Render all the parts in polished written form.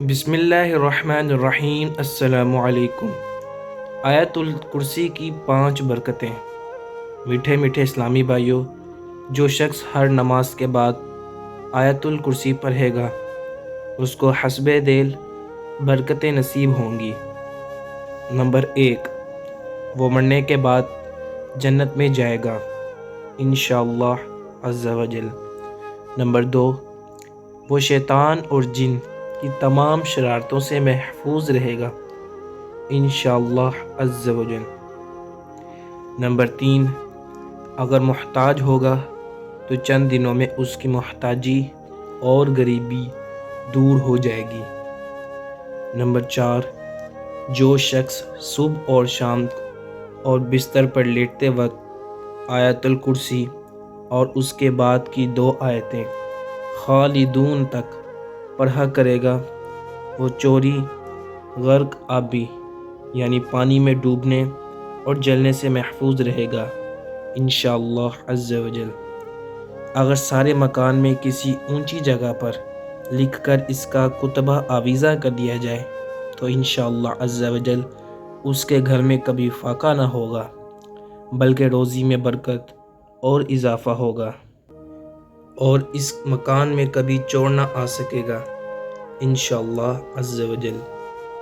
بسم اللہ الرحمن الرحیم۔ السلام علیکم۔ آیت الکرسی کی 5 برکتیں۔ میٹھے میٹھے اسلامی بھائیوں، جو شخص ہر نماز کے بعد آیت الکرسی پڑھے گا اس کو حسب دل برکتیں نصیب ہوں گی۔ نمبر 1، وہ مرنے کے بعد جنت میں جائے گا انشاءاللہ عز و جل۔ نمبر 2، وہ شیطان اور جن کی تمام شرارتوں سے محفوظ رہے گا انشاءاللہ عز و جل۔ نمبر 3، اگر محتاج ہوگا تو چند دنوں میں اس کی محتاجی اور غریبی دور ہو جائے گی۔ نمبر 4، جو شخص صبح اور شام اور بستر پر لیٹتے وقت آیت الکرسی اور اس کے بعد کی 2 آیتیں خالدون تک پڑھا کرے گا، وہ چوری، غرق آبی یعنی پانی میں ڈوبنے اور جلنے سے محفوظ رہے گا انشاءاللہ عز و جل۔ اگر سارے مکان میں کسی اونچی جگہ پر لکھ کر اس کا کتبہ آویزاں کر دیا جائے تو انشاءاللہ عز و جل اس کے گھر میں کبھی فاقہ نہ ہوگا بلکہ روزی میں برکت اور اضافہ ہوگا، اور اس مکان میں کبھی چور نہ آ سکے گا انشاءاللہ عز و جل۔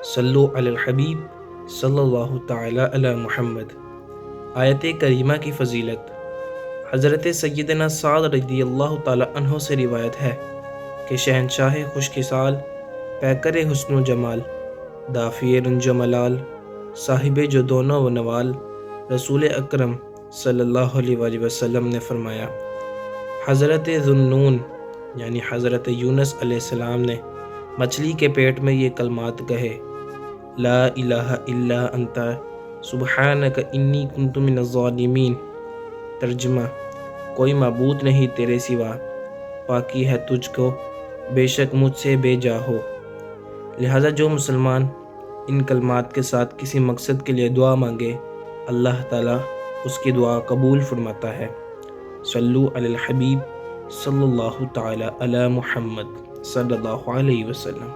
صلو علی الحبیب صلی اللہ تعالی علی محمد۔ آیت کریمہ کی فضیلت۔ حضرت سیدنا سعد رضی اللہ تعالی عنہ سے روایت ہے کہ شہنشاہ خوش خصال، پیکر حسن و جمال، دافع رنج و ملال، صاحب جودون و نوال، رسول اکرم صلی اللہ علیہ وآلہ وسلم نے فرمایا، حضرت ذوالنون یعنی حضرت یونس علیہ السلام نے مچھلی کے پیٹ میں یہ کلمات کہے، لا الہ الا انت سبحانک انی کنت من الظالمین۔ ترجمہ، کوئی معبود نہیں تیرے سوا، پاکی ہے تجھ کو، بے شک مجھ سے بے جا ہو۔ لہٰذا جو مسلمان ان کلمات کے ساتھ کسی مقصد کے لیے دعا مانگے، اللہ تعالیٰ اس کی دعا قبول فرماتا ہے۔ صلو علی الحبیب صلی اللہ تعالی علی محمد صلی اللہ علیہ وسلم۔